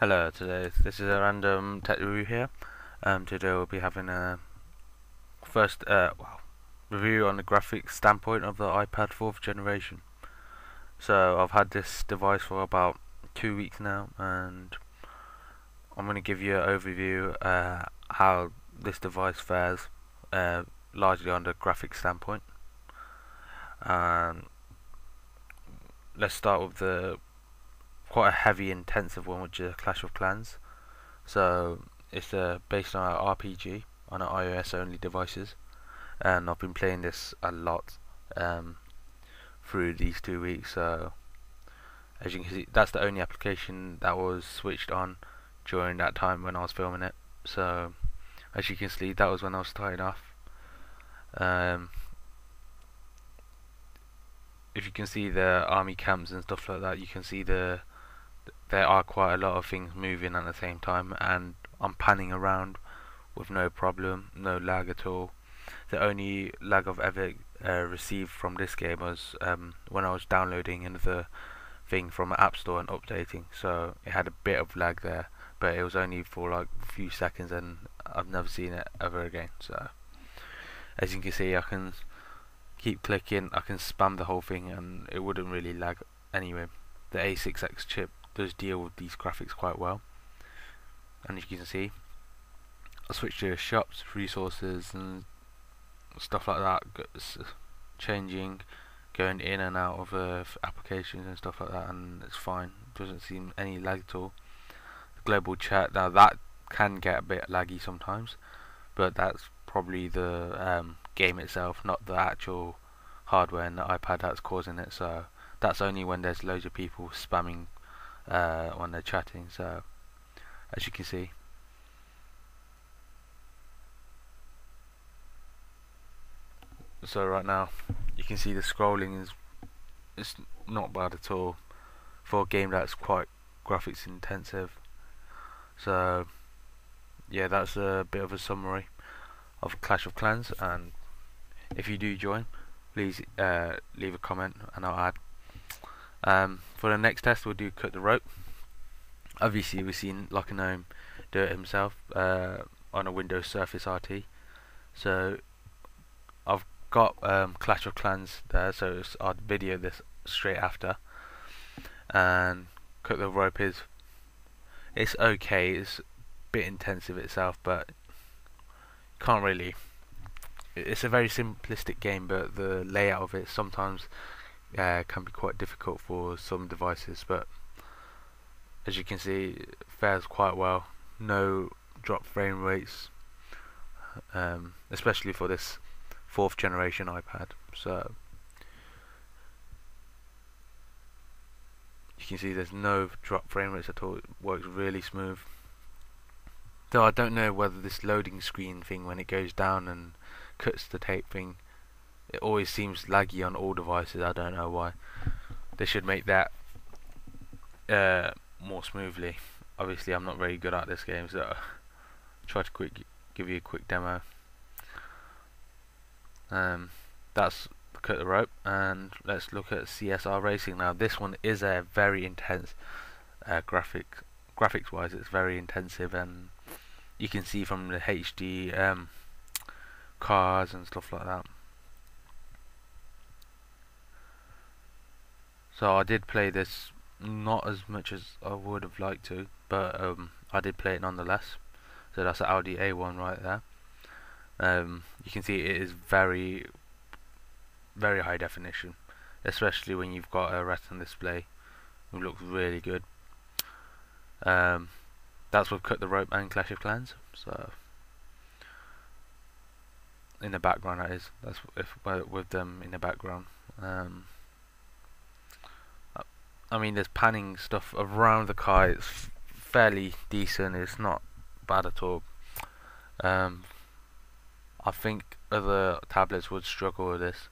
Hello, this is a random tech review here. Today we'll be having a first review on the graphics standpoint of the iPad 4th generation. So I've had this device for about 2 weeks now, and I'm going to give you an overview how this device fares, largely on the graphics standpoint. And let's start with the quite a heavy, intensive one, which is Clash of Clans. So it's based on an RPG on an iOS only devices, and I've been playing this a lot through these 2 weeks. So as you can see, that's the only application that was switched on during that time when I was filming it. So as you can see, that was when I was starting off. Um, if you can see the army camps and stuff like that, you can see there are quite a lot of things moving at the same time, and I'm panning around with no problem, no lag at all. The only lag I've ever received from this game was when I was downloading another thing from the App Store and updating, so it had a bit of lag there, but it was only for like a few seconds, and I've never seen it ever again. So as you can see, I can keep clicking, I can spam the whole thing, and it wouldn't really lag anyway. The A6X chip does deal with these graphics quite well, and as you can see, I switch to shops, resources, and stuff like that, changing, going in and out of applications and stuff like that, and it's fine. Doesn't seem any lag at all. The global chat, now that can get a bit laggy sometimes, but that's probably the game itself, not the actual hardware and the iPad that's causing it. So that's only when there's loads of people spamming when they're chatting. So as you can see, so right now you can see the scrolling is it's not bad at all for a game that's quite graphics intensive. So yeah, that's a bit of a summary of Clash of Clans, and if you do join, please leave a comment and I'll add. For the next test, we'll do Cut the Rope. Obviously, we've seen Lock and Gnome do it himself on a Windows Surface RT. So I've got Clash of Clans there, so I'll video this straight after. And Cut the Rope it's okay. It's a bit intensive itself, but can't really. It's a very simplistic game, but the layout of it sometimes can be quite difficult for some devices. But as you can see, it fares quite well. No drop frame rates, especially for this 4th generation iPad. So you can see there's no drop frame rates at all. It works really smooth. Though I don't know whether this loading screen thing, when it goes down and cuts the tape thing, it always seems laggy on all devices. I don't know why. They should make that more smoothly. Obviously, I'm not very good at this game, so I'll try to give you a quick demo. That's Cut the Rope, and let's look at CSR Racing now. This one is a very intense graphics wise. It's very intensive, and you can see from the HD cars and stuff like that. So I did play this not as much as I would have liked to, but I did play it nonetheless. So that's an Audi A1 right there. You can see it is very, very high definition, especially when you've got a Retina display. It looks really good. That's what Cut the Rope and Clash of Clans. So in the background, that is. That's with them in the background. I mean, there's panning stuff around the car. It's fairly decent. It's not bad at all. I think other tablets would struggle with this.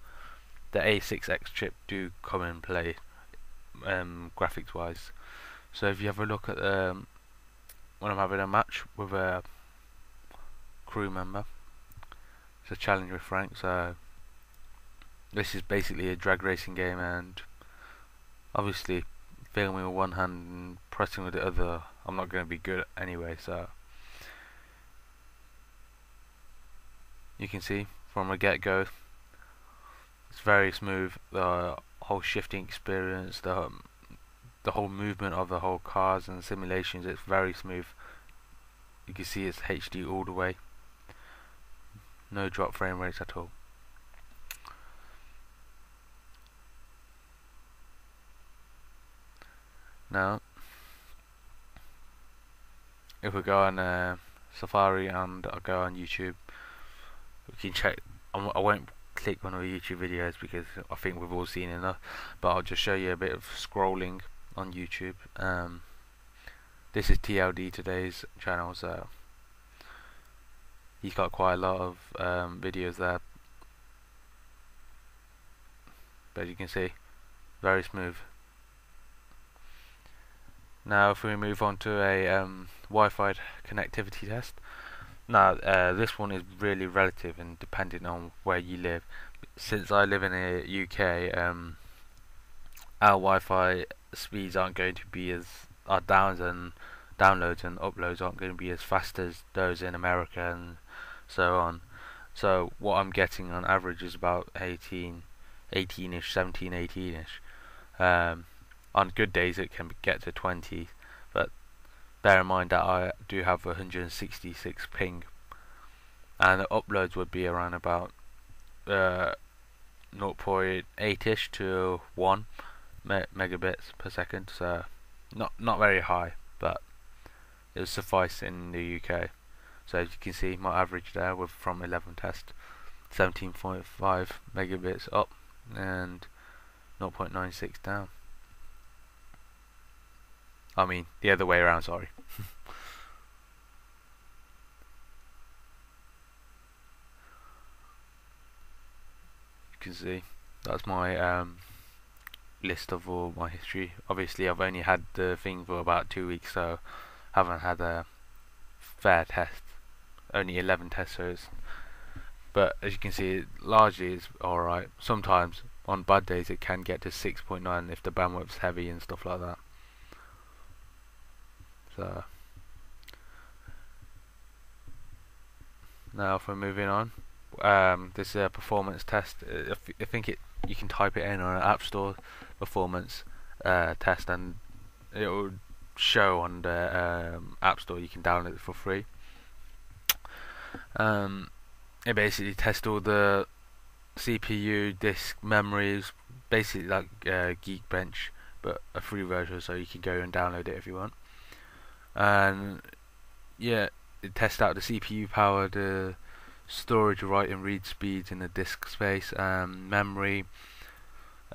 The A6X chip do come in play graphics wise. So if you have a look at when I'm having a match with a crew member, it's a challenge with Frank. So this is basically a drag racing game, and obviously filming with one hand and pressing with the other I'm not going to be good anyway. So you can see from the get-go, it's very smooth. The whole shifting experience, the whole movement of the whole cars and simulations, it's very smooth. You can see it's HD all the way. No drop frame rates at all. Now, if we go on Safari and I go on YouTube, we can check. I won't click on the YouTube videos because I think we've all seen enough, but I'll just show you a bit of scrolling on YouTube. This is TLD today's channel, so he's got quite a lot of videos there, but you can see, very smooth. Now if we move on to a Wi-Fi connectivity test. Now this one is really relative and depending on where you live. Since I live in the UK, our Wi-Fi speeds aren't going to be as, our downloads and uploads aren't going to be as fast as those in America and so on. So what I'm getting on average is about 18-ish, 17, 18-ish. On good days it can get to 20, but bear in mind that I do have 166 ping, and the uploads would be around about 0.8-ish to 1 megabits per second, so not very high, but it will suffice in the UK. So as you can see, my average there was from 11 test, 17.5 megabits up and 0.96 down. I mean the other way around, sorry. You can see that's my list of all my history. Obviously I've only had the thing for about 2 weeks, so haven't had a fair test, only 11 test shows, but as you can see it largely is alright. Sometimes on bad days it can get to 6.9 if the bandwidth's heavy and stuff like that. So now if we're moving on, this is a performance test. I think you can type it in on an App Store, performance test, and it will show on the App Store. You can download it for free. It basically tests all the CPU, disk, memories, basically like Geekbench, but a free version, so you can go and download it if you want. And yeah, it tests out the CPU power, the storage, write and read speeds in the disk space, memory,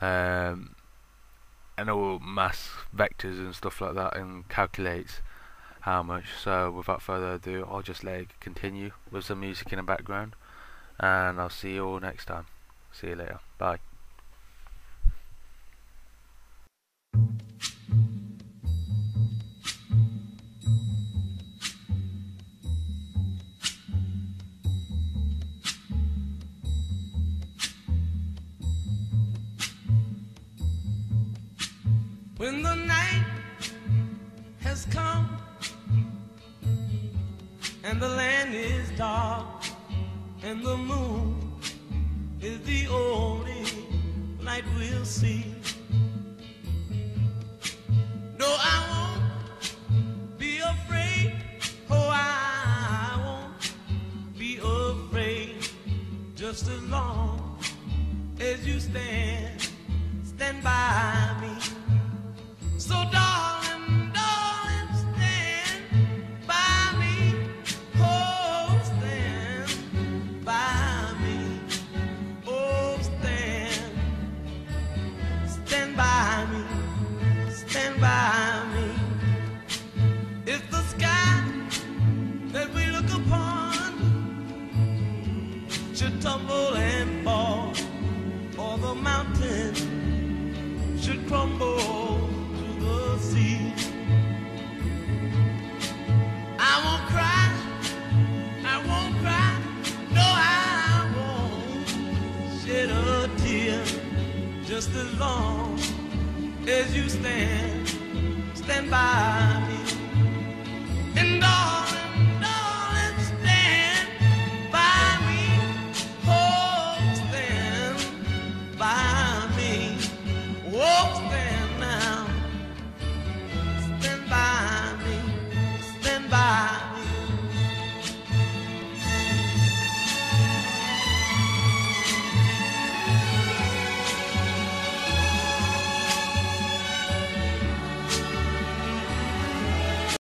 and all mass vectors and stuff like that, and calculates how much. So without further ado, I'll just let it continue with some music in the background, and I'll see you all next time. See you later. Bye. When the night has come and the land is dark and the moon is the only light we'll see, no, I won't be afraid. Oh, I won't be afraid, just as long as you stand by me. So darling, darling, stand by me. Oh, stand by me. Oh, stand by me. Stand by me. If the sky that we look upon should tumble and fall, or the mountain should crumble, see, I won't cry, no, I won't shed a tear, just as long as you stand by me.